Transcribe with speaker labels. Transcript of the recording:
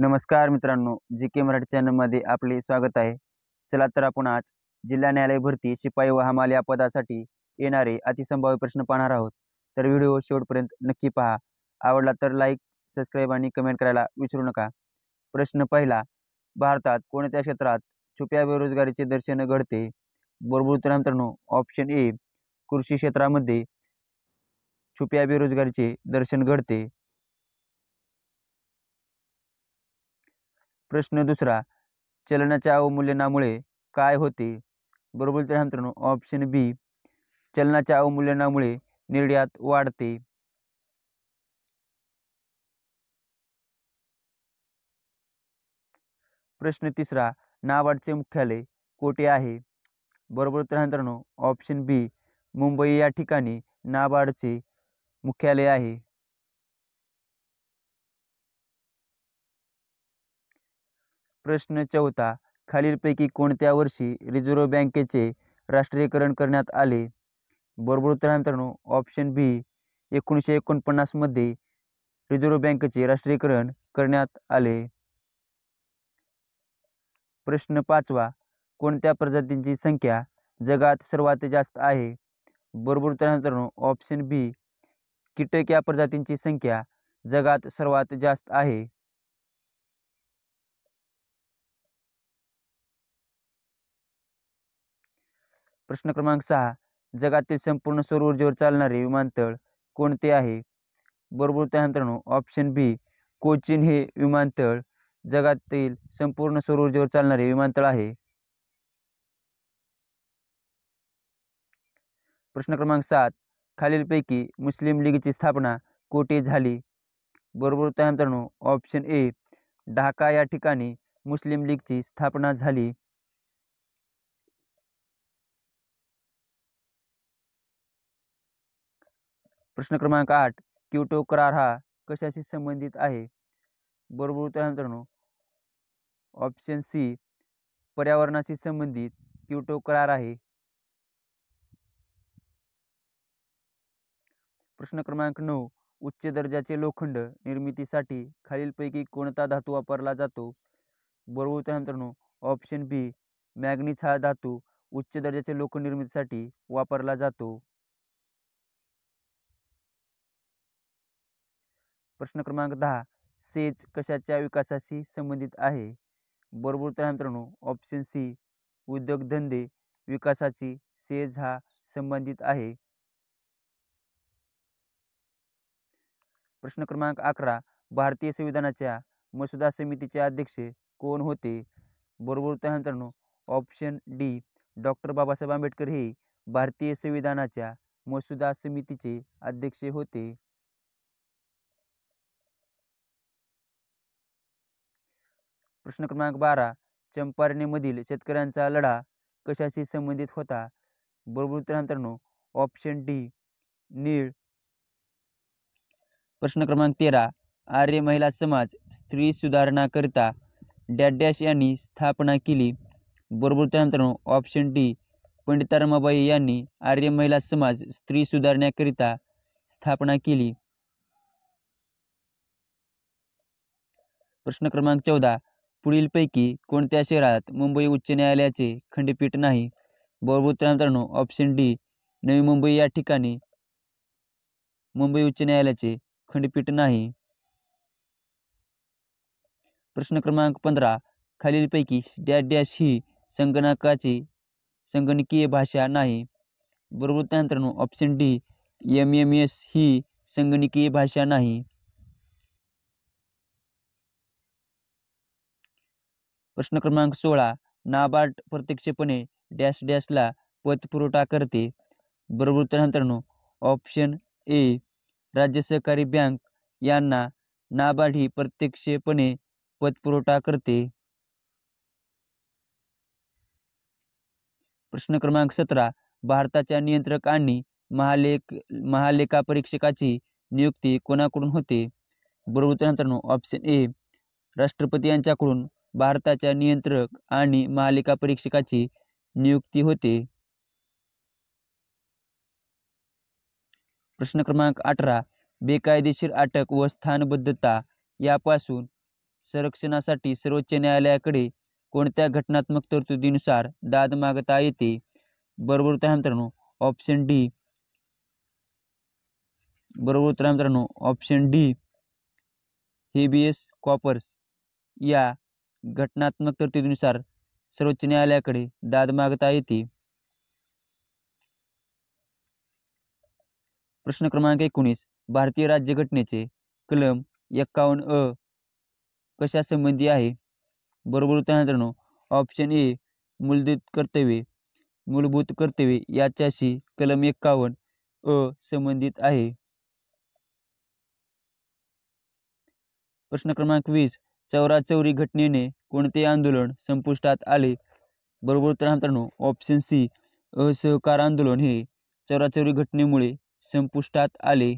Speaker 1: नमस्कार मित्रांनो, जी के मराठी चॅनलमध्ये आपले स्वागत आहे. चला तर आपण आज जिल्हा न्यायालय भरती शिपाई व हमाल या पदासाठी येणारे अतिसंभाव्य प्रश्न पाहणार आहोत. तर व्हिडिओ शेवटपर्यंत नक्की पहा. आवडला तर लाईक, सबस्क्राईब आणि कमेंट करायला विसरू नका. प्रश्न पहिला, भारतात कोणत्या क्षेत्रात छुप्या बेरोजगारीचे दर्शन घडते? बरोबर उत्तर मित्रांनो ऑप्शन ए, कृषी क्षेत्रामध्ये छुप्या बेरोजगारीचे दर्शन घडते. प्रश्न दुसरा, चलनाच्या अवमूल्यनामुळे काय होते? बरोबर उत्तर आहे मित्रांनो ऑप्शन बी, चलनाच्या अवमूल्यनामुळे निर्यात वाढते. प्रश्न तिसरा, नाबार्डचे मुख्यालय कोठे आहे? बरोबर उत्तर आहे मित्रांनो ऑप्शन बी, मुंबई या ठिकाणी नाबार्डचे मुख्यालय आहे. प्रश्न चौथा, खालीलपैकी कोणत्या वर्षी रिझर्व्ह बँकेचे राष्ट्रीयकरण करण्यात आले? बरोबर उत्तर आहे मित्रांनो ऑप्शन बी, 1949 मध्ये रिझर्व्ह बँकेचे राष्ट्रीयकरण करण्यात आले. प्रश्न पाचवा, कोणत्या प्रजातींची संख्या जगात सर्वात जास्त आहे? बरोबर उत्तर आहे मित्रांनो ऑप्शन बी, कीटक या प्रजातींची संख्या जगात सर्वात जास्त आहे. प्रश्न क्रमांक 6, जगातील संपूर्ण सौर ऊर्जेवर चालणारे विमानतळ कोणते आहे? बरोबर उत्तर आहे मित्रांनो ऑप्शन बी, कोचीन हे विमानतळ जगातील संपूर्ण सौर ऊर्जेवर चालणारे विमानतळ आहे. प्रश्न क्रमांक 7, खालीलपैकी मुस्लिम लीगची स्थापना कोठे झाली? बरोबर उत्तर आहे मित्रांनो ऑप्शन ए, ढाका या ठिकाणी मुस्लिम लीगची स्थापना झाली. प्रश्न क्रमांक 8, क्योटो करार हा कशाशी संबंधित आहे? बरोबर उत्तर आहे मित्रांनो ऑप्शन सी, पर्यावरणाशी संबंधित क्योटो करार आहे. प्रश्न क्रमांक 9, उच्च दर्जाचे लोखंड निर्मितीसाठी खालीलपैकी कोणता धातू वापरला जातो? बरोबर उत्तर आहे मित्रांनो ऑप्शन बी, मॅग्नीज हा धातू उच्च दर्जाचे लोखंड निर्मितीसाठी वापरला जातो. प्रश्न क्रमांक 10, सेज कशाच्या विकासाशी संबंधित आहे? बरोबर उत्तर आहे मित्रांनो ऑप्शन सी, उद्योगधंदे विकासाची सेज हा संबंधित आहे. प्रश्न क्रमांक 11, भारतीय संविधानाच्या मसुदा समितीचे अध्यक्ष कोण होते? बरोबर उत्तर आहे मित्रांनो option D, doctor Babasaheb Ambedkar हे भारतीय संविधानाच्या मसुदा समितीचे अध्यक्ष होते. प्रश्न क्रमांक 12, चंपारणीमधील शेतकऱ्यांचा लढा कशाशी संबंधित होता? बरोबर उत्तर आहे मित्रांनो ऑप्शन डी, नीळ. प्रश्न क्रमांक 13, आर्य महिला समाज स्त्री सुधारणाकरिता डॅश डॅश यांनी स्थापना केली? बरोबर उत्तर आहे मित्रांनो ऑप्शन डी, पंडिता रमाबाई यांनी आर्य महिला समाज स्त्री सुधारण्याकरिता स्थापना केली. प्रश्न क्रमांक 14, पुढीलपैकी कोणत्या शहरात मुंबई उच्च न्यायालयाचे खंडपीठ नाही? बरोबर उत्तर आहे मित्रांनो ऑप्शन डी, नवी मुंबई या ठिकाणी मुंबई उच्च न्यायालयाचे खंडपीठ नाही. प्रश्न क्रमांक 15, खालीलपैकी डॅश डॅश ही संगणकीय भाषा नाही? बरोबर उत्तर आहे मित्रांनो ऑप्शन डी, MMS ही संगणकीय भाषा नाही. प्रश्न क्रमांक 16, नाबार्ड प्रत्यक्षपणे डॅश डॅशला पतपुरवठा करते? बरोबर उत्तर आहे मित्रांनो ऑप्शन ए, राज्य सहकारी बँक यांना नाबार्ड ही प्रत्यक्षपणे पतपुरवठा करते. प्रश्न क्रमांक 17, भारताच्या नियंत्रक आणि महालेखा परीक्षकाची नियुक्ती कोणाकडून होते? बरोबर उत्तर आहे मित्रांनो ऑप्शन ए, राष्ट्रपती यांच्याकडून भारताच्या नियंत्रक आणि महालेखा परीक्षकाची नियुक्ती होते. प्रश्न क्रमांक 18, बेकायदेशीर अटक व स्थानबद्धता यापासून संरक्षणासाठी सर्वोच्च न्यायालयाकडे कोणत्या घटनात्मक तरतुदीनुसार दाद मागता येते? बरोबर उत्तर आहे मित्रांनो ऑप्शन डी. बरोबर उत्तर आहे मित्रांनो ऑप्शन डी. हेबियस कॉर्पस या घटनात्मक तरतुदीनुसार सर्वोच्च न्यायालयाकडे दाद मागता येते. प्रश्न क्रमांक 19. भारतीय राज्यघटनेचे कलम 51 कशा संबंधी आहे? बरोबर उत्तर आहे मित्रांनो ऑप्शन ए. मूलभूत कर्तव्ये याच्याशी कलम 51 संबंधित आहे. प्रश्न क्रमांक 20. चौरा-चौरी घटनेने कोणते आंदोलन संपुष्टात आले? बरोबर उत्तर आहे मित्रांनो ऑप्शन सी. असहकार आंदोलन हे चौरा-चौरी घटनेमुळे संपुष्टात आले.